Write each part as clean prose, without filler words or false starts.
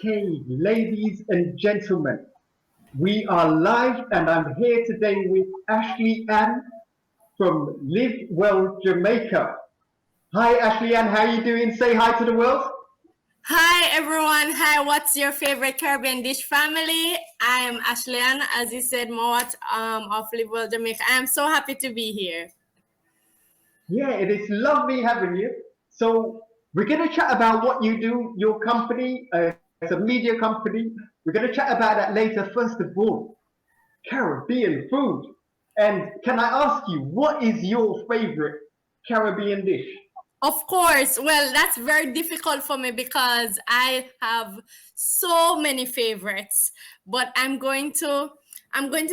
Okay, ladies and gentlemen, we are live and I'm here today with Ashleigh-Ann from Live Well, Jamaica. Hi Ashleigh-Ann, how are you doing? Say hi to the world. Hi everyone. Hi, what's your favorite Caribbean dish family? I am Ashleigh-Ann, as you said, Mawat of Live Well, Jamaica. I am so happy to be here. Yeah, it is lovely having you. So we're going to chat about what you do, your company, it's a media company. We're going to chat about that later. First of all, Caribbean food. And can I ask you, what is your favorite Caribbean dish? Of course. Well, that's very difficult for me because I have so many favorites. But I'm going to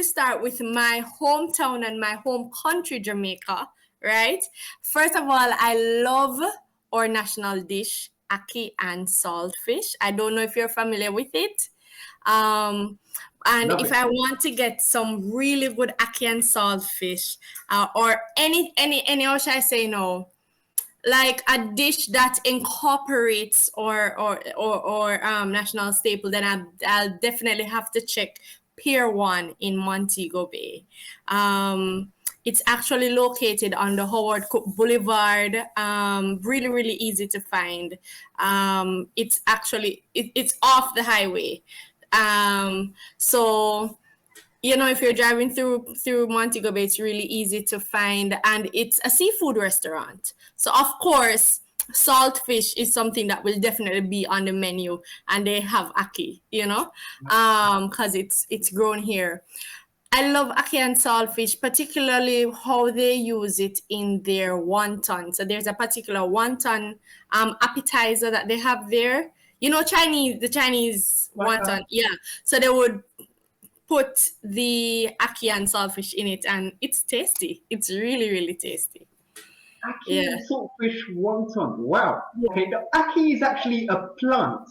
start with my hometown and my home country, Jamaica, right? First of all, I love our national dish, Ackee and Saltfish. I don't know if you're familiar with it. And Love if it. I want to get some really good Ackee and Saltfish, or any, how should I say no? Like a dish that incorporates or national staple, then I'll definitely have to check Pier 1 in Montego Bay. It's actually located on the Howard Cook Boulevard. Really, really easy to find. It's actually it's off the highway. So if you're driving through Montego Bay, it's really easy to find, and it's a seafood restaurant. So of course, saltfish is something that will definitely be on the menu, and they have ackee, because it's grown here. I love ackee and saltfish, particularly how they use it in their wonton. So there's a particular wonton appetizer that they have there. The Chinese wonton, yeah. So they would put the ackee and saltfish in it, and it's tasty. It's really, really tasty. Ackee and saltfish wonton. Wow. Okay, the ackee is actually a plant.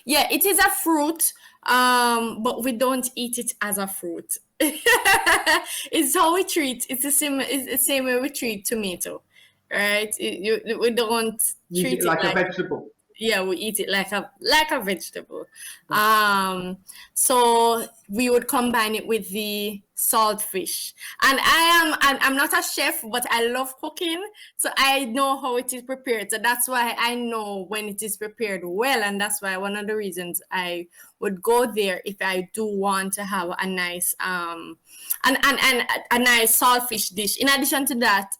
Yeah, it is a fruit, but we don't eat it as a fruit. It's how we treat. It's the same way we treat tomato, right? We don't treat it like a vegetable. Yeah, we eat it like a vegetable. So we would combine it with the saltfish. And I'm not a chef, but I love cooking, so I know how it is prepared. So that's why I know when it is prepared well, and that's why one of the reasons I would go there if I do want to have a nice and a nice saltfish dish. In addition to that,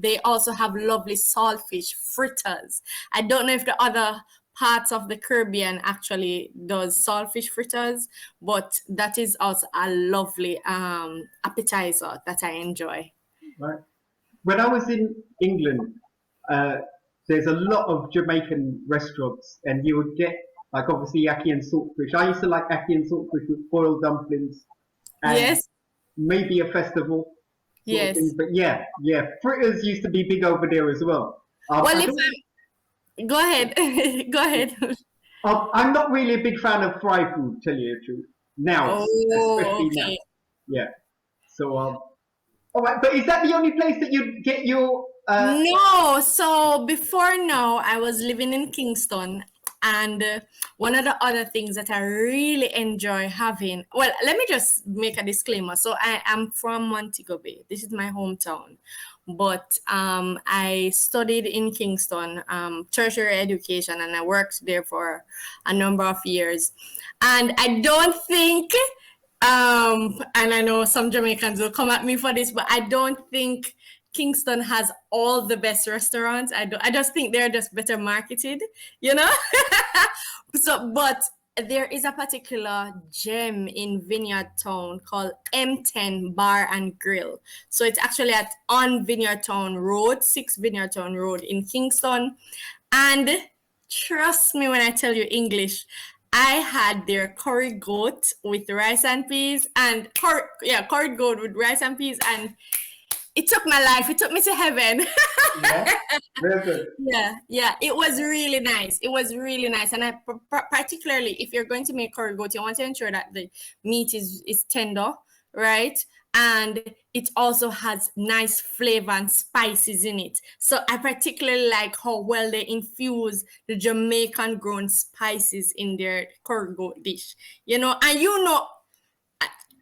they also have lovely saltfish fritters. I don't know if the other parts of the Caribbean actually does saltfish fritters, but that is also a lovely appetizer that I enjoy. Right. When I was in England, there's a lot of Jamaican restaurants, and you would get like obviously ackee and saltfish. I used to like ackee and saltfish with boiled dumplings. And yes. Maybe a festival. Yes. But yeah, fritters used to be big over there as well. Go ahead. Go ahead. I'm not really a big fan of fried food, tell you the truth. Now, especially okay. now. Yeah. So, all right. But is that the only place that you get your? No. So before now, I was living in Kingston, and one of the other things that I really enjoy having. Well, let me just make a disclaimer. So I am from Montego Bay. This is my hometown. But I studied in Kingston, tertiary education, and I worked there for a number of years. And I don't think, and I know some Jamaicans will come at me for this, but I don't think Kingston has all the best restaurants. I just think they're just better marketed, but there is a particular gem in Vineyard Town called M10 Bar and Grill. So it's actually on Vineyard Town Road, 6 Vineyard Town Road in Kingston. And trust me when I tell you English, I had their curry goat with rice and peas, and curry goat with rice and peas, and it took my life. It took me to heaven. Yeah, very good. Yeah. It was really nice. And particularly if you're going to make curry goat, you want to ensure that the meat is tender, right? and it also has nice flavor and spices in it. So I particularly like how well they infuse the Jamaican grown spices in their curry goat dish. You know, and you know,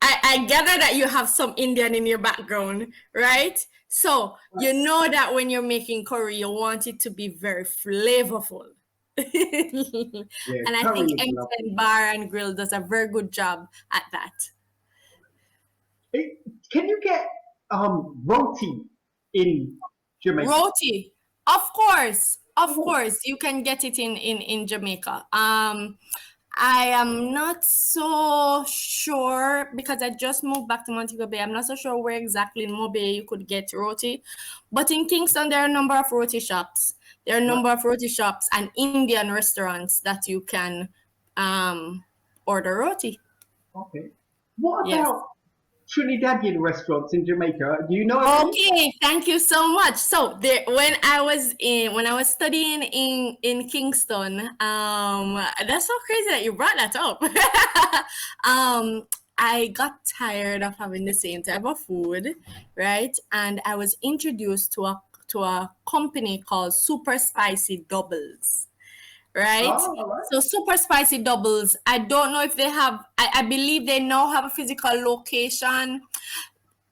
I gather that you have some Indian in your background, right? So you know that when you're making curry, you want it to be very flavorful. Yeah, And I curry think is M10 lovely. Bar and Grill does a very good job at that. Can you get roti in Jamaica? Roti, of course, you can get it in Jamaica. I am not so sure because I just moved back to Montego Bay. I'm not so sure where exactly in Mobay you could get roti, but in Kingston there are a number of roti shops. There are a number of roti shops and Indian restaurants that you can order roti. Okay. What Yes. about Trinidadian restaurants in Jamaica? Do you know of any? Okay, thank you so much. So there, when I was studying in Kingston, that's so crazy that you brought that up. I got tired of having the same type of food, right? And I was introduced to a company called Super Spicy Doubles. Right? Oh, all right. So Super Spicy Doubles, I don't know if they have, I believe they now have a physical location.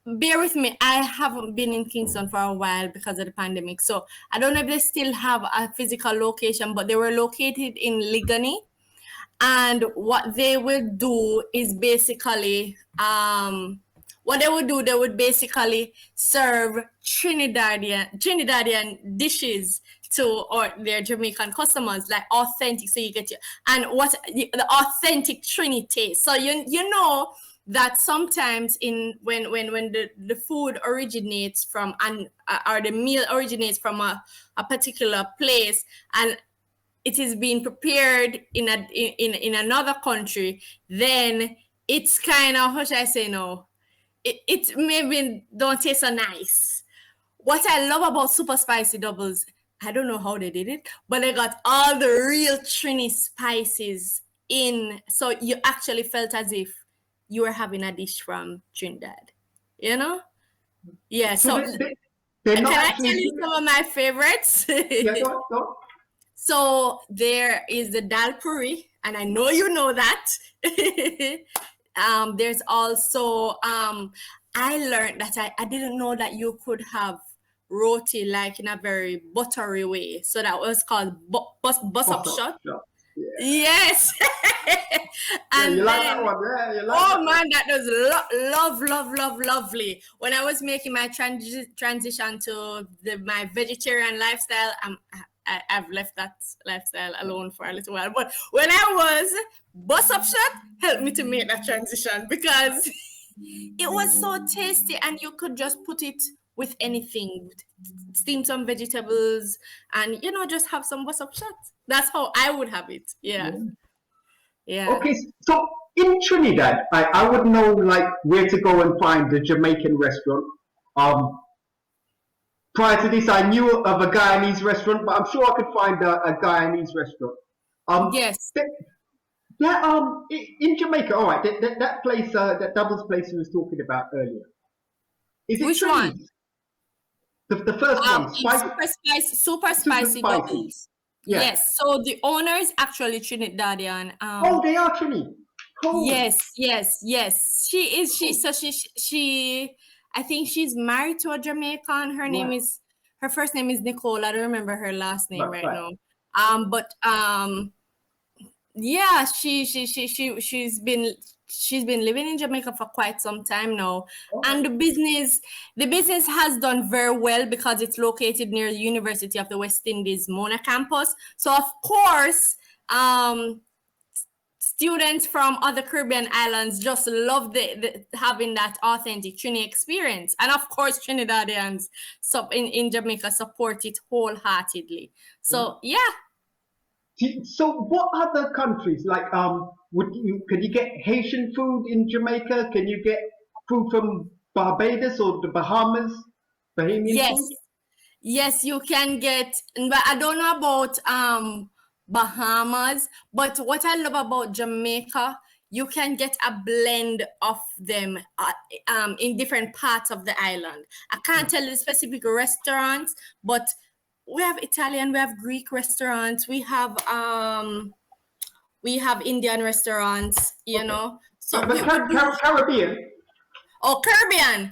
Bear with me, I haven't been in Kingston for a while because of the pandemic. So I don't know if they still have a physical location, but they were located in Ligani. And what they will do is basically, what they would basically serve Trinidadian dishes to or their Jamaican customers, like authentic. So you get and what the authentic Trini taste. So you know that sometimes when the food originates from or the meal originates from a particular place and it is being prepared in another country, then it's kind of, how should I say, no, it maybe don't taste so nice. What I love about Super Spicy Doubles, I don't know how they did it, but they got all the real Trini spices in, so you actually felt as if you were having a dish from Trinidad, you know? Yeah, so they're not can I actually. tell you some of my favorites? Yeah, go on, go on. So there is the dal puri, and I know you know that. There's also I learned that I didn't know that you could have roti like in a very buttery way. So that was called bus up shot. Yeah. Yes. And you like then, that one? Yeah, you like oh that man, that was lovely. When I was making my transition to my vegetarian lifestyle, I've left that lifestyle alone for a little while. But when I was bus up shot, helped me to make that transition because it was so tasty and you could just put it with anything, steam some vegetables and just have some bus up shot. That's how I would have it. Yeah. Okay, so in Trinidad, I would know like where to go and find the Jamaican restaurant. Prior to this, I knew of a Guyanese restaurant, but I'm sure I could find a Guyanese restaurant. Yes. In Jamaica, all right, that place, that doubles place you was talking about earlier. Is it Which Trini? one? The first one, it's super spicy doubles. Yeah. Yes. So the owner is actually Trinidadian. Oh, they are Trini. Cool. Yes. She is. She. I think she's married to a Jamaican. Her first name is Nicole. I don't remember her last name right now. Yeah, she's been living in Jamaica for quite some time now. Okay. And the business has done very well because it's located near the University of the West Indies Mona campus. So of course, students from other Caribbean islands just love the having that authentic Trini experience. And of course, Trinidadians in Jamaica support it wholeheartedly. So yeah. So what other countries like could you get Haitian food in Jamaica? Can you get food from Barbados or the Bahamas? Bahamian food? Yes, you can get, but I don't know about Bahamas, but what I love about Jamaica you can get a blend of them in different parts of the island. I can't tell you specific restaurants, but we have Italian, we have Greek restaurants, we have Indian restaurants, you know. So Caribbean. Oh, Caribbean.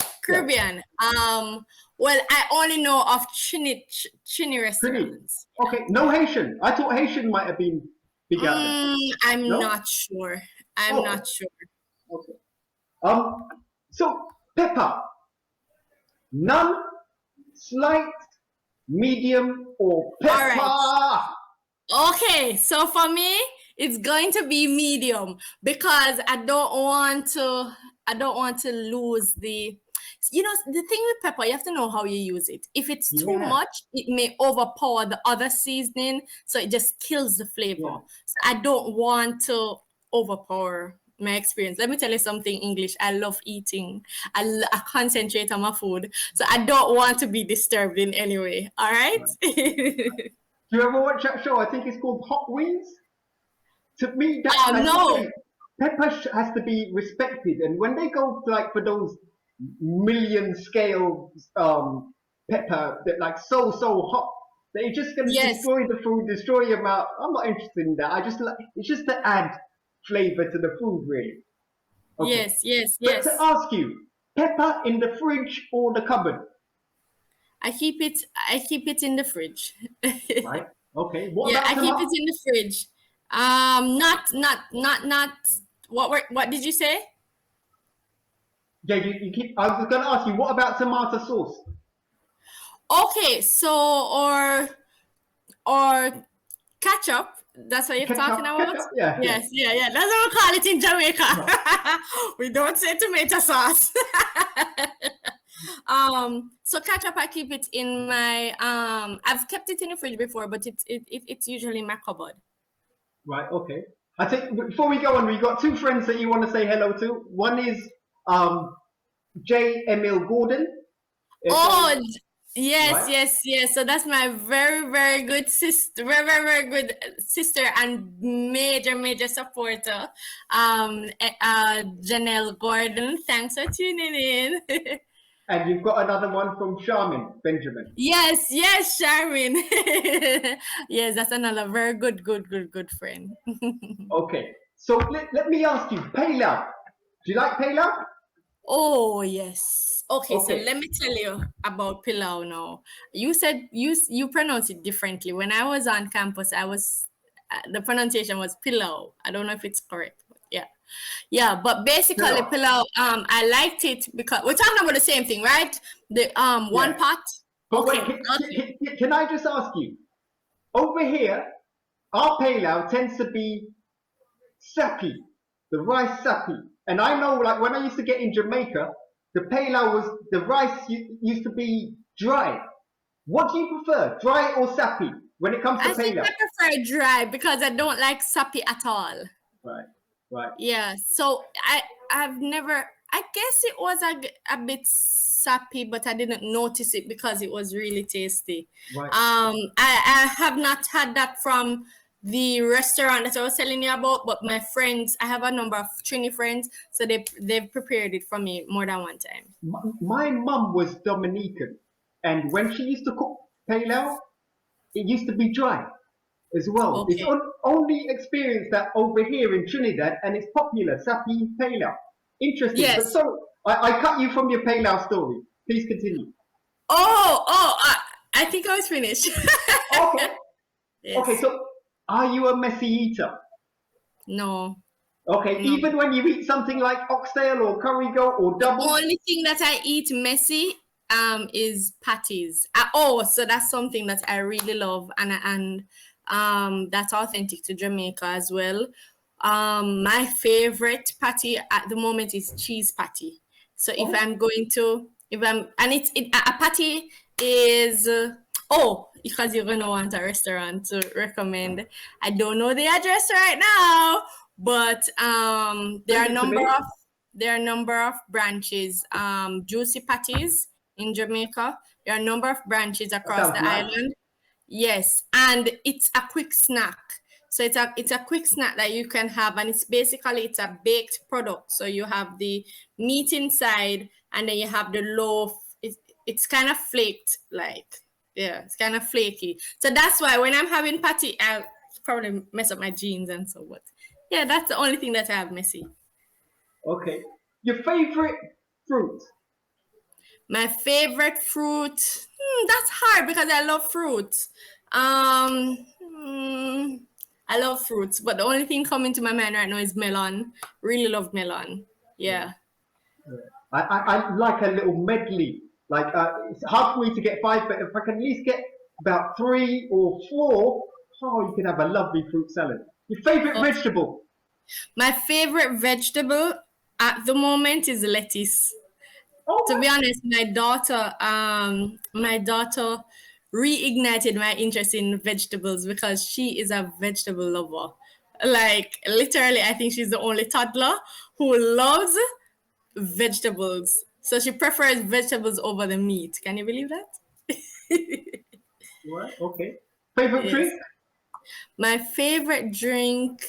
Well, I only know of Chini restaurants. Okay, no Haitian. I thought Haitian might have been big out there. I'm not sure. I'm not sure. Okay. So pepper, none, slight, medium, or pepper. All right. Okay, so for me, it's going to be medium because I don't want to lose the. You know, the thing with pepper, you have to know how you use it. If it's too much, it may overpower the other seasoning, so it just kills the flavor. Yeah. So I don't want to overpower my experience. Let me tell you something, English. I love eating. I concentrate on my food, so I don't want to be disturbed in any way. All right? Do you ever watch that show? I think it's called Hot Wings. To me, pepper has to be respected, and when they go like for those million scale pepper that like so hot, they're just gonna destroy the food, destroy your mouth. I'm not interested in that. I just like it's just to add flavor to the food, really. Okay. Yes. But to ask you, pepper in the fridge or the cupboard? I keep it in the fridge. Right. Okay. I keep it in the fridge. Not. What did you say? Yeah, you keep. I was going to ask you, what about tomato sauce? Okay, so or ketchup. That's what you're talking about. Ketchup, yeah. Yes, yeah. That's what we call it in Jamaica. We don't say tomato sauce. So ketchup, I keep it in my. I've kept it in the fridge before, but it's usually in my cupboard. Right. Okay. I think before we go on, we've got two friends that you want to say hello to. One is J. Emil Gordon. Yes. So that's my very good sister, very good sister and major supporter. Janelle Gordon. Thanks for tuning in. And you've got another one from Charmin Benjamin. Yes, Charmin. Yes, that's another very good friend. Okay, so let me ask you, Pelau. Do you like Pelau? Oh yes. Okay, so let me tell you about Pelau now. You said you pronounce it differently. When I was on campus, the pronunciation was Pelau. I don't know if it's correct, but yeah. But basically, Pelau. I liked it because we're talking about the same thing, right? The one pot. But wait, can I just ask you? Over here, our Pelau tends to be sappy, the rice sappy. And I know, like when I used to get in Jamaica, the rice used to be dry. What do you prefer, dry or sappy, when it comes to Pelau? I think I prefer dry because I don't like sappy at all. Right. Yeah. So I've never. I guess it was a bit sappy, but I didn't notice it because it was really tasty. Right. I have not had that from the restaurant that I was telling you about, but my friends, I have a number of Trini friends, so they've prepared it for me more than one time. My mum was Dominican, and when she used to cook Pelau, it used to be dry as well. Okay. It's only experience that over here in Trinidad, and it's popular, sappy Pelau. Interesting. Yes. But so I cut you from your Pelau story. Please continue. I think I was finished. Okay. Yes. Okay, so are you a messy eater? No. Okay, no. Even when you eat something like oxtail or curry goat or double? The only thing that I eat messy is patties. So that's something that I really love and that's authentic to Jamaica as well. My favorite patty at the moment is cheese patty. So if a patty is because you're gonna want a restaurant to recommend. I don't know the address right now, but there are a number of branches. Juici Patties in Jamaica. There are a number of branches across the island. Yes, and it's a quick snack. So it's a quick snack that you can have, and it's a baked product. So you have the meat inside, and then you have the loaf. It's kind of flaked, it's kind of flaky. So that's why when I'm having patty, I'll probably mess up my jeans and so what. Yeah, that's the only thing that I have messy. Okay. Your favorite fruit? My favorite fruit, that's hard because I love fruits. I love fruits, but the only thing coming to my mind right now is melon. Really love melon. Yeah. I like a little medley. Like it's hard for me to get five, but if I can at least get about 3 or 4, you can have a lovely fruit salad. Your favorite vegetable? My favorite vegetable at the moment is lettuce. To be honest, my daughter reignited my interest in vegetables because she is a vegetable lover. Like literally, I think she's the only toddler who loves vegetables. So she prefers vegetables over the meat. Can you believe that? Right. Okay. Favorite drink? My favorite drink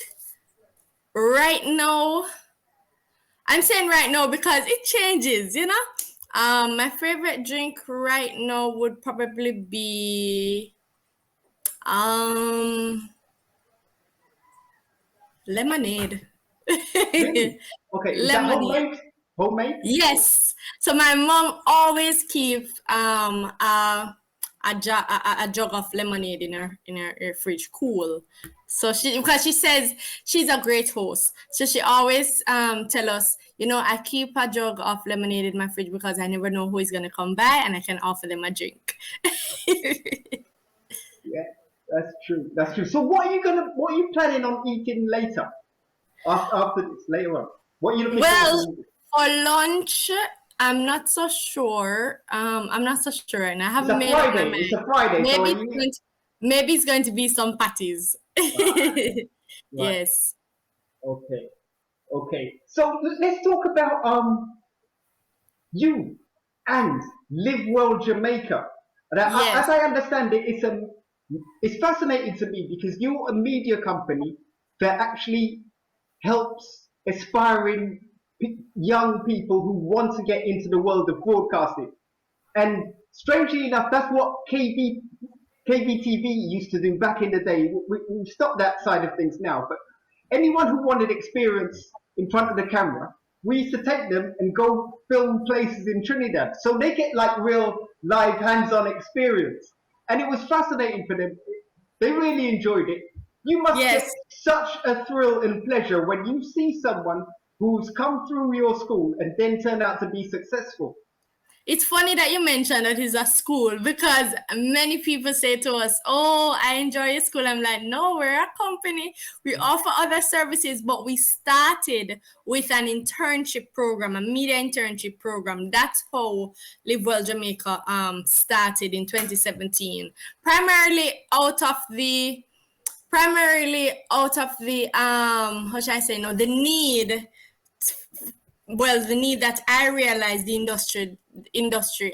right now, I'm saying right now because it changes, my favorite drink right now would probably be lemonade. Really? Okay. Is that Lemonade. homemade? Homemade? Yes. So my mom always keeps a jug of lemonade in her fridge, cool. So because she says she's a great host, so she always tell us, I keep a jug of lemonade in my fridge because I never know who is gonna come by and I can offer them a drink. Yeah, that's true. That's true. So what are you planning on eating later? After this, later on, what are you looking forward to? For lunch, I'm not so sure. I'm not so sure, and I haven't made up my mind. It's a Friday. Maybe it's going to be some patties. Right. Yes. Okay. Okay. So let's talk about you and Live Well Jamaica. Yes. As I understand it, it's fascinating to me because you're a media company that actually helps aspiring young people who want to get into the world of broadcasting. And strangely enough, that's what KBTV used to do back in the day. We've stopped that side of things now, but anyone who wanted experience in front of the camera, we used to take them and go film places in Trinidad. So they get like real live hands-on experience. And it was fascinating for them. They really enjoyed it. You must get such a thrill and pleasure when you see someone who's come through your school and then turn out to be successful. It's funny that you mentioned that it's a school because many people say to us, "Oh, I enjoy your school." I'm like, "No, we're a company. We offer other services, but we started with an internship program, a media internship program. That's how Live Well Jamaica started in 2017. Primarily out of the how should I say, no, the need that I realized the industry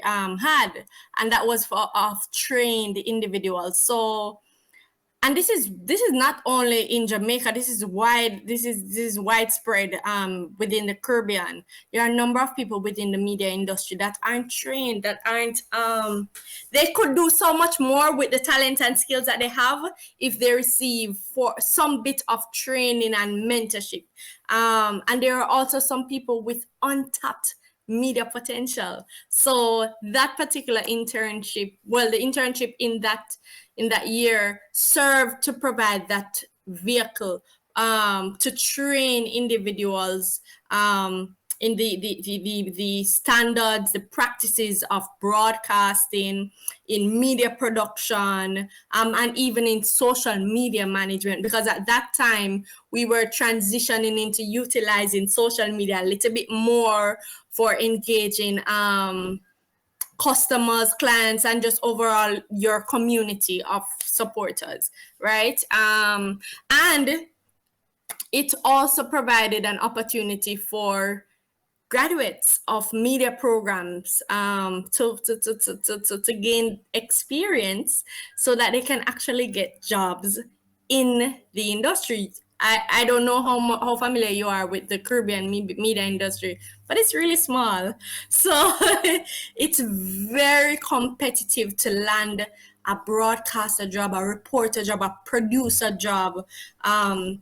had, and that was for of trained individuals. So, and this is not only in Jamaica. This is widespread within the Caribbean. There are a number of people within the media industry that aren't trained, that aren't they could do so much more with the talent and skills that they have if they receive for some bit of training and mentorship. And there are also some people with untapped media potential. So that particular internship, the internship in that year served to provide that vehicle to train individuals in the standards, the practices of broadcasting, in media production, and even in social media management, because at that time we were transitioning into utilizing social media a little bit more for engaging customers, clients, and just overall your community of supporters, right? And it also provided an opportunity for graduates of media programs to gain experience so that they can actually get jobs in the industry. I don't know how familiar you are with the Caribbean media industry, but it's really small. So it's very competitive to land a broadcaster job, a reporter job, a producer job, a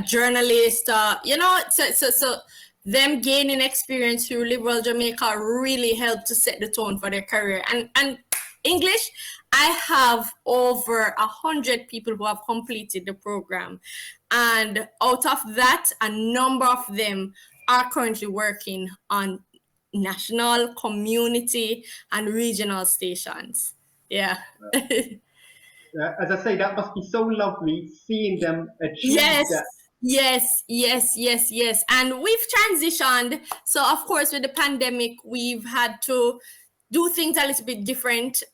journalist, so them gaining experience through Liberal Jamaica really helped to set the tone for their career. And English, I have over 100 people who have completed the program. And out of that, a number of them are currently working on national, community, and regional stations. Yeah. As I say, that must be so lovely seeing them achieve Yes. that. Yes. And we've transitioned. So of course, with the pandemic, we've had to do things a little bit different.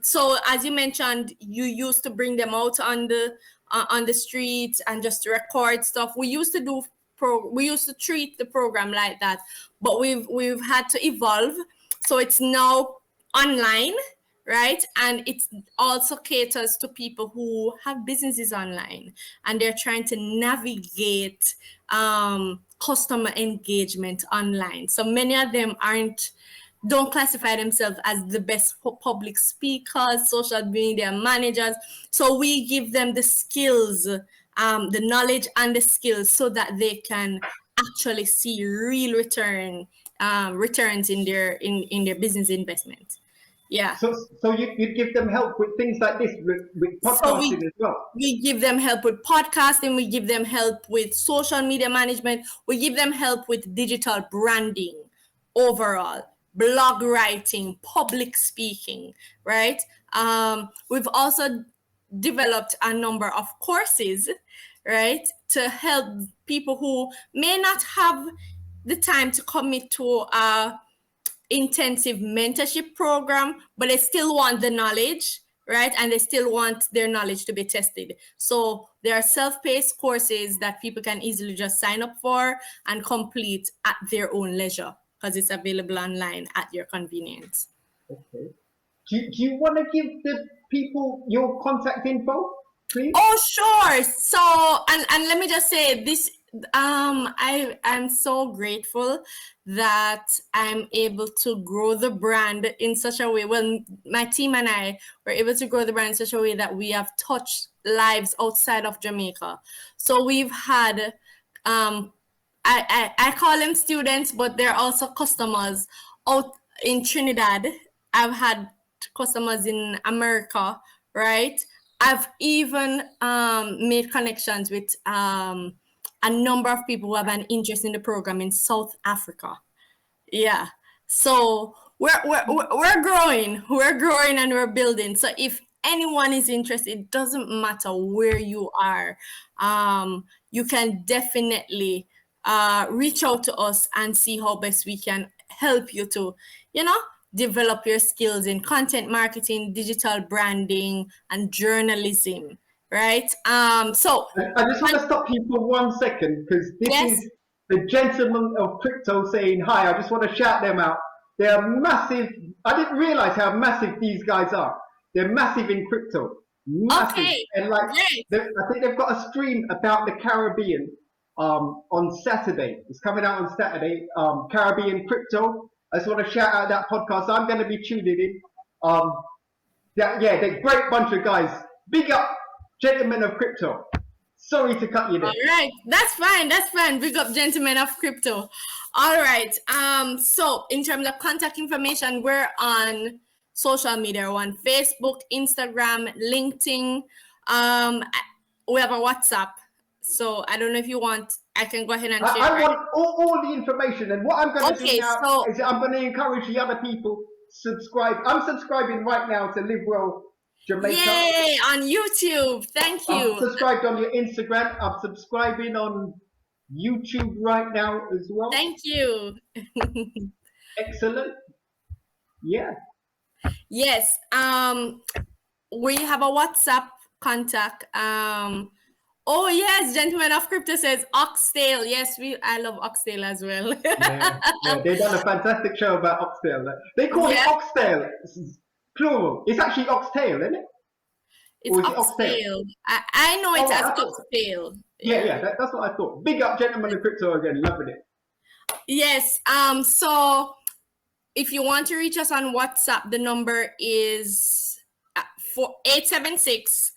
So as you mentioned, you used to bring them out on the streets and just record stuff. We used to treat the program like that, but we've had to evolve. So it's now online, right? And it also caters to people who have businesses online and they're trying to navigate customer engagement online. So many of them don't classify themselves as the best public speakers, social media managers. So we give them the skills, the knowledge and the skills so that they can actually see real returns in their business investment. Yeah. So you give them help with things like this, with podcasting as well. We give them help with podcasting. We give them help with social media management. We give them help with digital branding overall, blog writing, public speaking, right? We've also developed a number of courses, right, to help people who may not have the time to commit to a intensive mentorship program, but they still want the knowledge, right? And they still want their knowledge to be tested. So there are self-paced courses that people can easily just sign up for and complete at their own leisure because it's available online at your convenience. Okay. Do you want to give the people your contact info, please? Oh, sure. So, and let me just say this, I'm so grateful that I'm able to grow the brand in such a way. Well, my team and I were able to grow the brand in such a way that we have touched lives outside of Jamaica. So we've had, I call them students, but they're also customers out in Trinidad. I've had customers in America, right? I've even made connections with a number of people who have an interest in the program in South Africa. Yeah. So we're growing. We're growing and we're building. So if anyone is interested, it doesn't matter where you are. You can definitely reach out to us and see how best we can help you to, develop your skills in content marketing, digital branding, and journalism, right? So I just want to stop you for 1 second because this is the gentleman of crypto saying hi. I just want to shout them out. They're massive. I didn't realize how massive these guys are. They're massive in crypto. Massive. Okay. And I think they've got a stream about the Caribbean on Saturday. It's coming out on Saturday. Caribbean crypto. I just want to shout out that podcast. I'm going to be tuning in. They're a great bunch of guys. Big up, gentlemen of crypto. Sorry to cut you there. All right, that's fine. Big up, gentlemen of crypto. All right. So in terms of contact information, we're on social media. We're on Facebook, Instagram, LinkedIn. We have a WhatsApp. So I don't know if you want. I can go ahead and share. I want all the information, and what I'm going to do now is I'm going to encourage the other people subscribe. I'm subscribing right now to Live Well Jamaica. Yay, on YouTube. Thank you. I'm subscribed on your Instagram. I'm subscribing on YouTube right now as well. Thank you. Excellent. Yeah. Yes. We have a WhatsApp contact. Oh yes, Gentleman of Crypto says oxtail. Yes, I love oxtail as well. yeah, they've done a fantastic show about oxtail. They call it oxtail. Plural. It's actually oxtail, isn't it? It's Or is it oxtail? oxtail. I know it Oh, as I thought, oxtail. yeah, that's what I thought. Big up, gentlemen in crypto again, loving it. Yes. So if you want to reach us on WhatsApp, the number is 876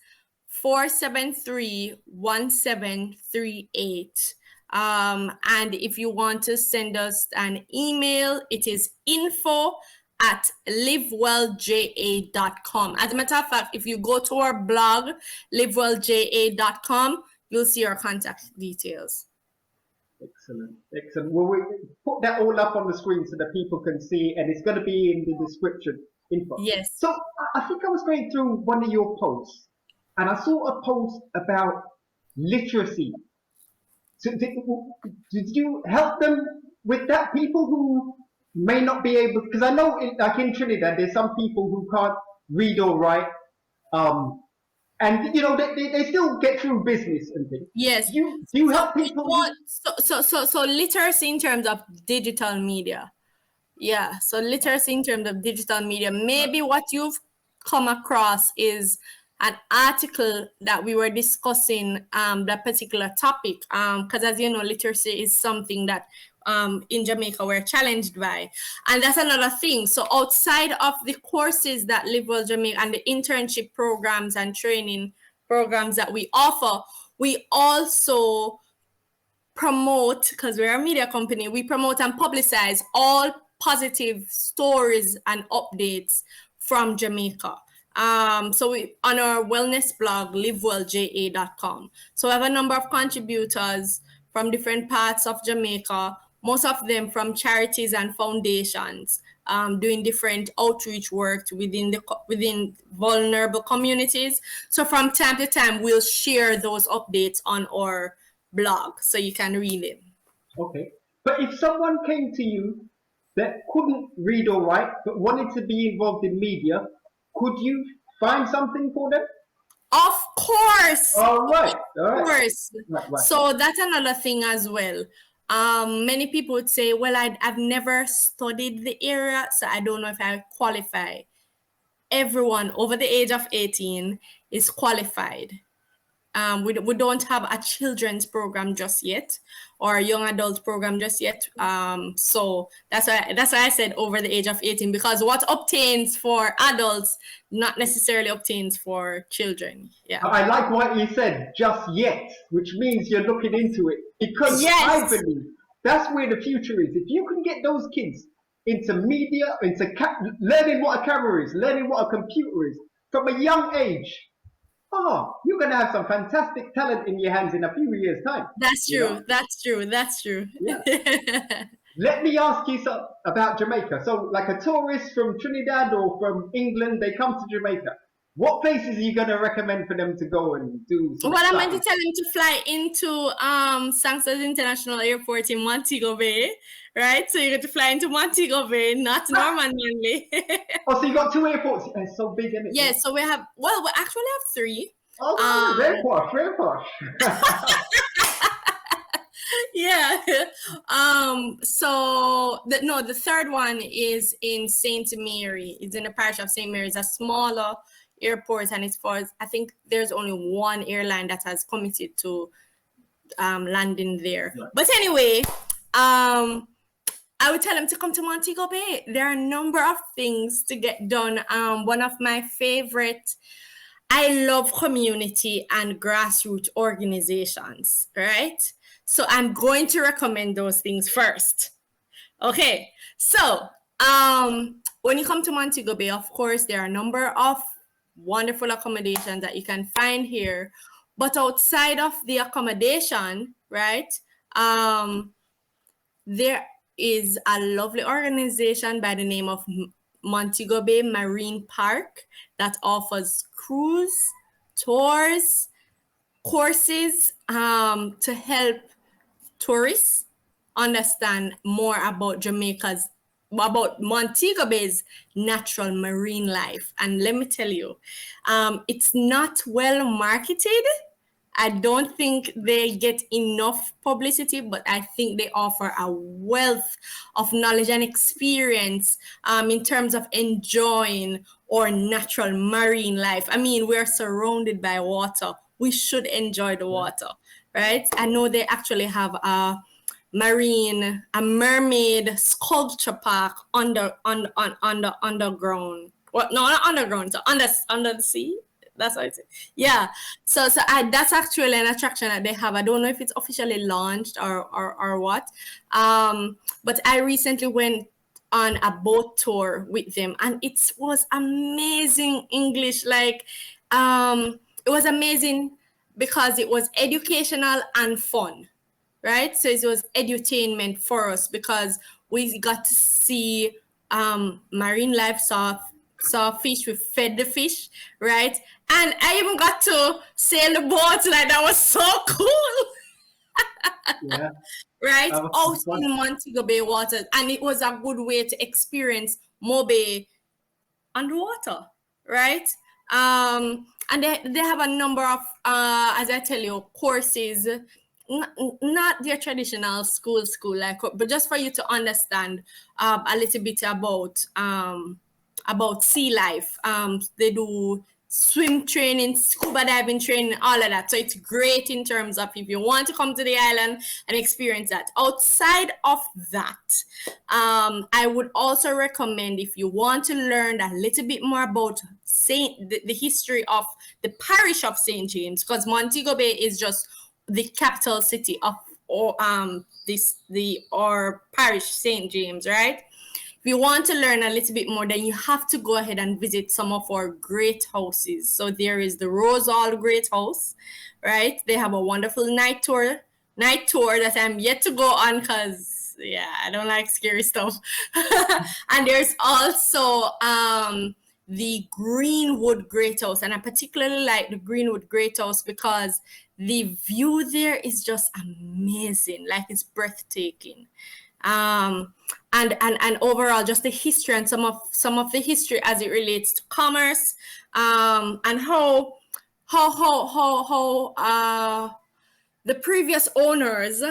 473 1738. And if you want to send us an email, it is info@livewellja.com. As a matter of fact, if you go to our blog, livewellja.com, you'll see our contact details. Excellent. Well, we put that all up on the screen so that people can see, and it's going to be in the description info. Yes. So I think I was going through one of your posts, and I saw a post about literacy. So did you help them with that? People who may not be able, because I know, like in Trinidad, there's some people who can't read or write, and they still get through business and things. Yes. Do you help people? So literacy in terms of digital media. Yeah. So literacy in terms of digital media. Maybe what you've come across is an article that we were discussing that particular topic. Because as you know, literacy is something that in Jamaica we're challenged by. And that's another thing. So outside of the courses that Live Well Jamaica and the internship programs and training programs that we offer, we also promote, because we're a media company, we promote and publicize all positive stories and updates from Jamaica. So we on our wellness blog, livewellja.com. So we have a number of contributors from different parts of Jamaica, most of them from charities and foundations, doing different outreach work within vulnerable communities. So from time to time, we'll share those updates on our blog, so you can read it. Okay. But if someone came to you that couldn't read or write, but wanted to be involved in media, could you find something for them? Of course. All right. Of course. Right. So that's another thing as well. Many people would say, well, I've never studied the area, so I don't know if I qualify. Everyone over the age of 18 is qualified. We don't have a children's program just yet, or a young adult program just yet. So that's why I said over the age of 18, because what obtains for adults not necessarily obtains for children. Yeah. I like what you said, just yet, which means you're looking into it, because I believe that's where the future is. If you can get those kids into media, into learning what a camera is, learning what a computer is from a young age, you're going to have some fantastic talent in your hands in a few years' time. That's true. That's true. That's true. Yeah. Let me ask you something about Jamaica. So, like a tourist from Trinidad or from England, they come to Jamaica. What places are you going to recommend for them to go and do? Well, I'm going to tell them to fly into Sanchez International Airport in Montego Bay, right? So you're going to fly into Montego Bay, not Norman Manley. Oh, so you got two airports. It's so big, isn't it? Yeah, so we actually have three. Oh, very posh. Yeah. So the third one is in St. Mary. It's in the parish of St. Mary. It's a smaller airport, and it's for, I think there's only one airline that has committed to landing there. Yeah. But anyway, I would tell them to come to Montego Bay. There are a number of things to get done. One of my favorite, I love community and grassroots organizations, right? So I'm going to recommend those things first. Okay, so when you come to Montego Bay, of course, there are a number of wonderful accommodations that you can find here. But outside of the accommodation, right, there is a lovely organization by the name of Montego Bay Marine Park that offers cruise, tours, courses to help tourists understand more about about Montego Bay's natural marine life. And let me tell you, it's not well marketed. I don't think they get enough publicity, but I think they offer a wealth of knowledge and experience in terms of enjoying or natural marine life. I mean, we're surrounded by water. We should enjoy the water, right? I know they actually have a mermaid sculpture park underground. What? No, not underground. So under the sea. That's what I say. Yeah. So that's actually an attraction that they have. I don't know if it's officially launched or what. But I recently went on a boat tour with them, and it was amazing English. Like, it was amazing because it was educational and fun, right? So it was edutainment for us because we got to see marine life, saw fish, we fed the fish, right? And I even got to sail the boat. Like, that was so cool. Yeah. Right? Out Fun. in Montego Bay waters. And it was a good way to experience Montego Bay underwater, right? And they have a number of, as I tell you, courses, not their traditional school like, but just for you to understand a little bit about sea life. They do swim training, scuba diving training, all of that. So it's great in terms of if you want to come to the island and experience that. Outside of that, I would also recommend, if you want to learn a little bit more about the history of the parish of St. James, because Montego Bay is just the capital city of our parish, St. James, right? If you want to learn a little bit more, then you have to go ahead and visit some of our great houses. So there is the Rose Hall Great House, right? They have a wonderful night tour that I'm yet to go on because, yeah, I don't like scary stuff. And there's also the Greenwood Great House. And I particularly like the Greenwood Great House because the view there is just amazing. Like, it's breathtaking. And overall, just the history and some of the history as it relates to commerce, and how the previous owners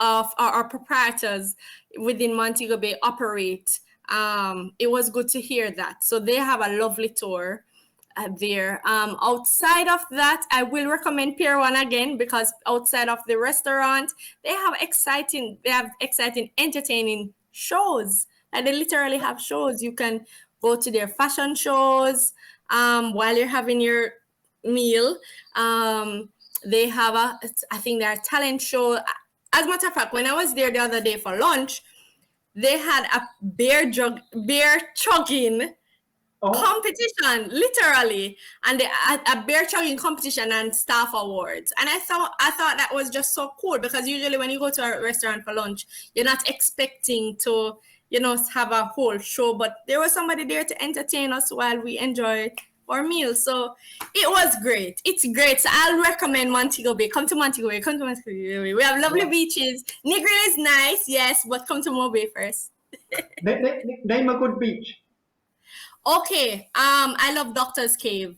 of our proprietors within Montego Bay operate. It was good to hear that. So they have a lovely tour there. Outside of that, I will recommend Pier1 again, because outside of the restaurant, they have exciting, entertaining shows. Like, they literally have shows. You can go to their fashion shows while you're having your meal. They have I think their talent show. As a matter of fact, when I was there the other day for lunch, they had a beer chugging competition, literally, and a beer chugging competition and staff awards. And I thought that was just so cool, because usually when you go to a restaurant for lunch, you're not expecting to, have a whole show, but there was somebody there to entertain us while we enjoyed our meal. So it was great. It's great. So I'll recommend Montego Bay. Come to Montego Bay. We have lovely beaches. Negril is nice, yes, but come to Montego Bay first. Name a good beach. Okay, I love Doctor's Cave.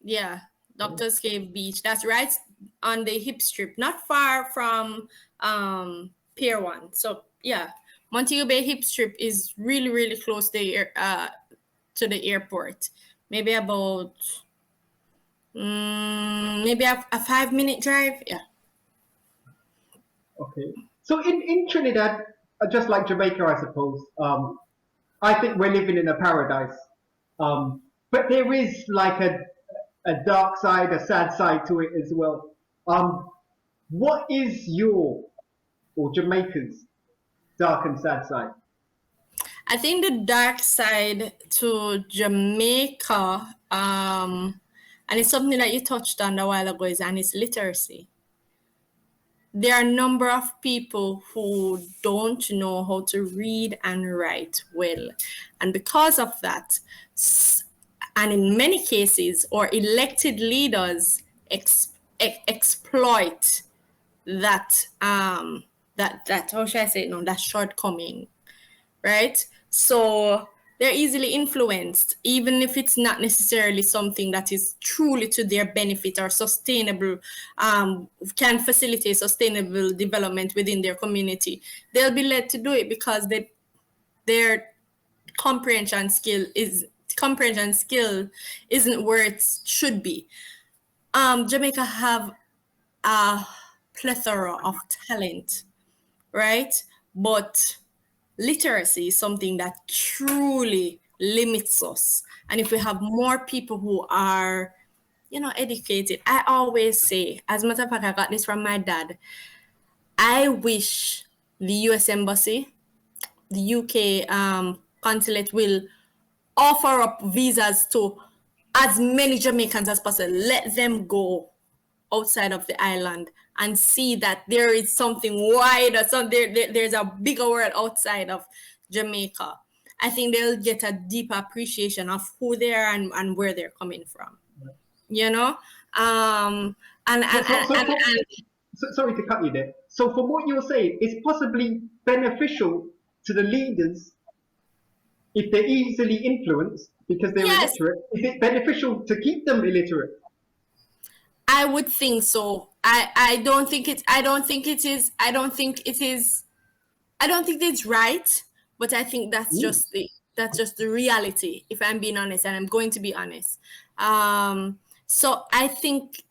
Yeah, Doctor's Cave Beach. That's right on the hip strip, not far from Pier1. So yeah, Montego Bay hip strip is really, really close to the airport. Maybe about maybe a 5-minute drive. Yeah. Okay. So in Trinidad, just like Jamaica, I suppose, I think we're living in a paradise. But there is like a dark side, a sad side to it as well. What is your or Jamaica's dark and sad side? I think the dark side to Jamaica, and it's something that you touched on a while ago, and it's literacy. There are a number of people who don't know how to read and write well. And because of that, and in many cases, our elected leaders exploit that, how should I say it now, that shortcoming, right? So they're easily influenced, even if it's not necessarily something that is truly to their benefit or sustainable, can facilitate sustainable development within their community. They'll be led to do it because they're comprehension skill isn't where it should be. Jamaica have a plethora of talent, right? But literacy is something that truly limits us. And if we have more people who are, educated, I always say, as a matter of fact, I got this from my dad. I wish the US Embassy, the UK consulate will offer up visas to as many Jamaicans as possible. Let them go outside of the island and see that there is something wider. There's a bigger world outside of Jamaica. I think they'll get a deeper appreciation of who they are and where they're coming from. Sorry to cut you there. So from what you're saying, it's possibly beneficial to the leaders if they're easily influenced because they're illiterate. Is it beneficial to keep them illiterate? I would think so. I don't think it's right, but I think that's just the reality, if I'm being honest, and I'm going to be honest. So I think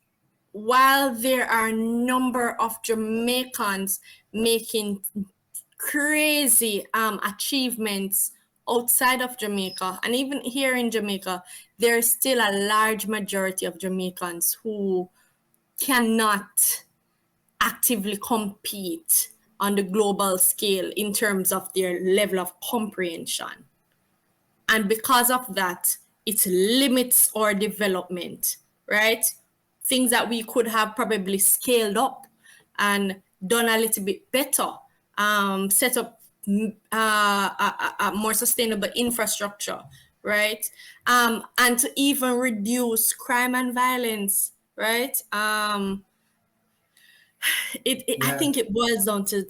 while there are a number of Jamaicans making crazy achievements outside of Jamaica, and even here in Jamaica, there's still a large majority of Jamaicans who cannot actively compete on the global scale in terms of their level of comprehension. And because of that, it limits our development, right? Things that we could have probably scaled up and done a little bit better, set up a more sustainable infrastructure, right? And to even reduce crime and violence, right? I think it boils down to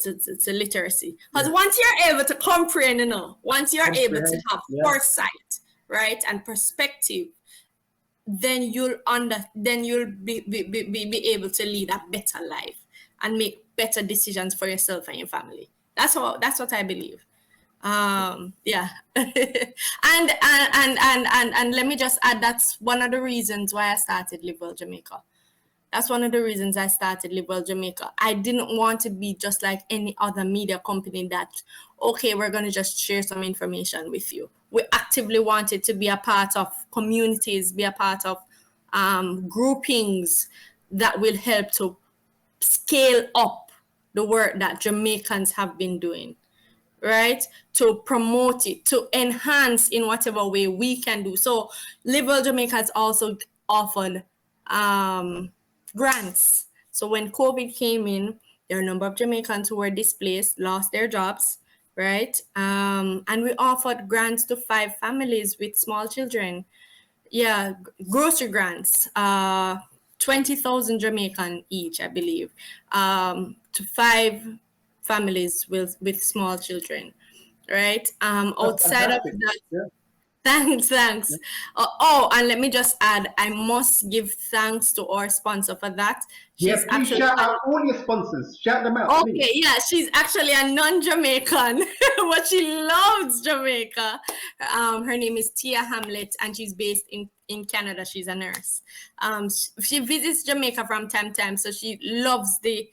literacy. Because once you're able to comprehend, once you're able to have foresight, right, and perspective, then you'll be able to lead a better life and make better decisions for yourself and your family. That's what I believe. And let me just add, that's one of the reasons why I started Live Well Jamaica. That's one of the reasons I started Live Well Jamaica. I didn't want to be just like any other media company that, okay, we're going to just share some information with you. We actively wanted to be a part of communities, be a part of groupings that will help to scale up the work that Jamaicans have been doing, right? To promote it, to enhance in whatever way we can do. So Live Well Jamaica has also offered grants. So when COVID came in, there are a number of Jamaicans who were displaced, lost their jobs, right? And we offered grants to 5 families with small children. Yeah, grocery grants, 20,000 Jamaican each, I believe, to 5 families with small children, right? Outside of that, thanks. And let me just add, I must give thanks to our sponsor for that. Please shout out all your sponsors. Shout them out. Okay, please. Yeah, she's actually a non-Jamaican, but she loves Jamaica. Her name is Tia Hamlet, and she's based in Canada. She's a nurse. She visits Jamaica from time to time, so she loves the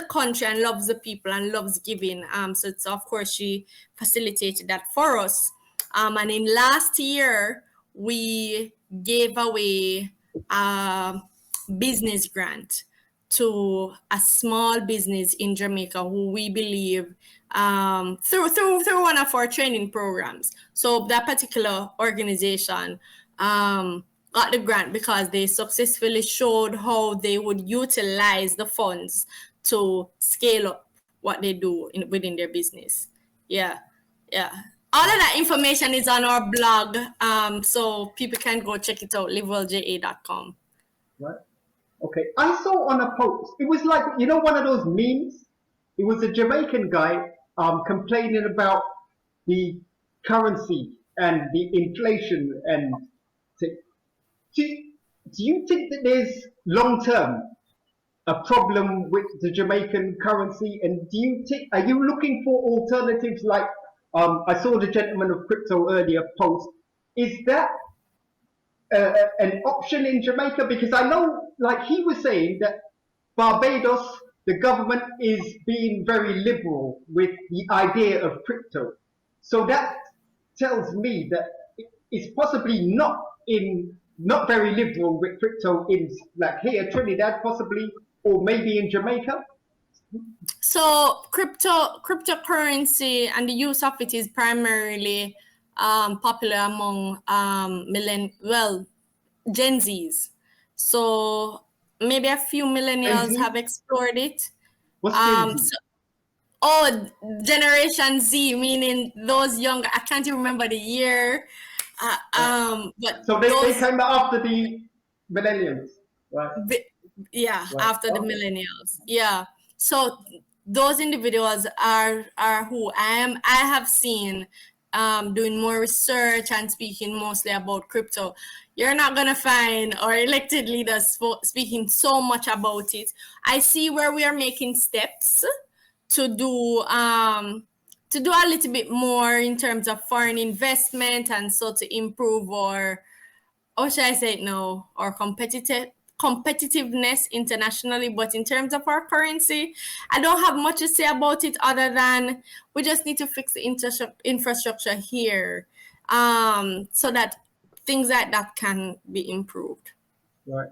country and loves the people and loves giving. So it's, of course, she facilitated that for us. And in last year, we gave away a business grant to a small business in Jamaica who we believe through one of our training programs. So that particular organization got the grant because they successfully showed how they would utilize the funds to scale up what they do within their business. Yeah. All of that information is on our blog, so people can go check it out, livewellja.com. Right. Okay. I saw on a post, it was like, one of those memes? It was a Jamaican guy complaining about the currency and the inflation. And do you think that there's long-term a problem with the Jamaican currency? And are you looking for alternatives like I saw the gentleman of crypto earlier post. Is that an option in Jamaica? Because I know, like he was saying, that Barbados, the government is being very liberal with the idea of crypto. So that tells me that it's possibly not very liberal with crypto in like here, Trinidad, possibly, or maybe in Jamaica. So cryptocurrency and the use of it is primarily popular among Gen Zs. So maybe a few millennials have explored it. What's Gen Z? Generation Z, meaning those younger. I can't even remember the year. But so they came after the millennials, right? After the millennials. Yeah. So those individuals are who I have seen doing more research and speaking mostly about crypto. You're not gonna find our elected leaders speaking so much about it. I see where we are making steps to do a little bit more in terms of foreign investment, and so to improve our, or should I say it now, our competitiveness internationally. But in terms of our currency, I don't have much to say about it other than we just need to fix the infrastructure here, so that things like that can be improved. Right.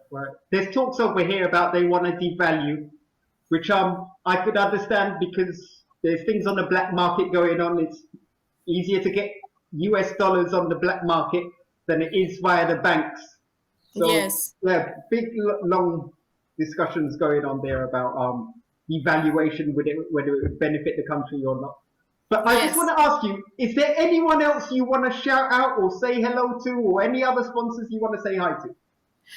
There's talks over here about they want to devalue, which I could understand because there's things on the black market going on. It's easier to get US dollars on the black market than it is via the banks. So yes. Yeah, big long discussions going on there about devaluation, whether it would benefit the country or not. But I just want to ask you, is there anyone else you want to shout out or say hello to, or any other sponsors you want to say hi to?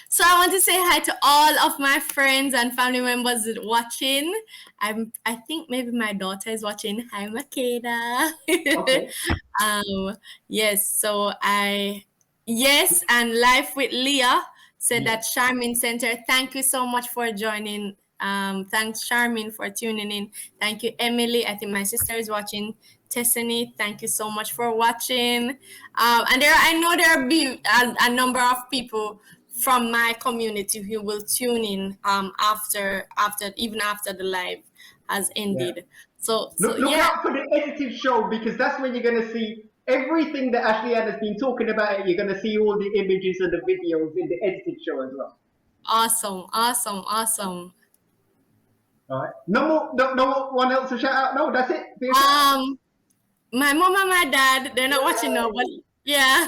So I want to say hi to all of my friends and family members watching. I think maybe my daughter is watching. Hi, Makeda. Okay. Yes. So and Life with Leah said that Charmin Center. Thank you so much for joining. Thanks, Charmin, for tuning in. Thank you, Emily. I think my sister is watching. Tessany, thank you so much for watching. And I know there will be a number of people from my community who will tune in after the live has ended. Yeah. So look out for the edited show, because that's when you're going to see everything that Ashleigh-Ann has been talking about. You're going to see all the images and the videos in the edited show as well. Awesome. All right. No one else to shout out? No, that's it? My mom and my dad, they're not watching now, but yeah.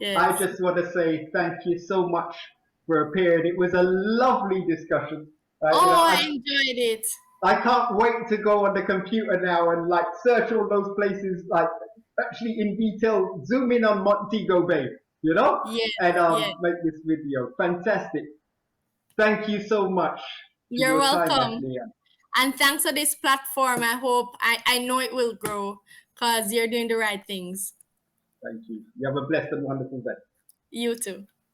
Yes. I just want to say thank you so much for appearing. It was a lovely discussion. I enjoyed it. I can't wait to go on the computer now and like search all those places, like actually in detail, zoom in on Montego Bay, you know? And make this video. Fantastic. Thank you so much. You're welcome. And thanks for this platform. I know it will grow because you're doing the right things. Thank you. You have a blessed and wonderful day. You too.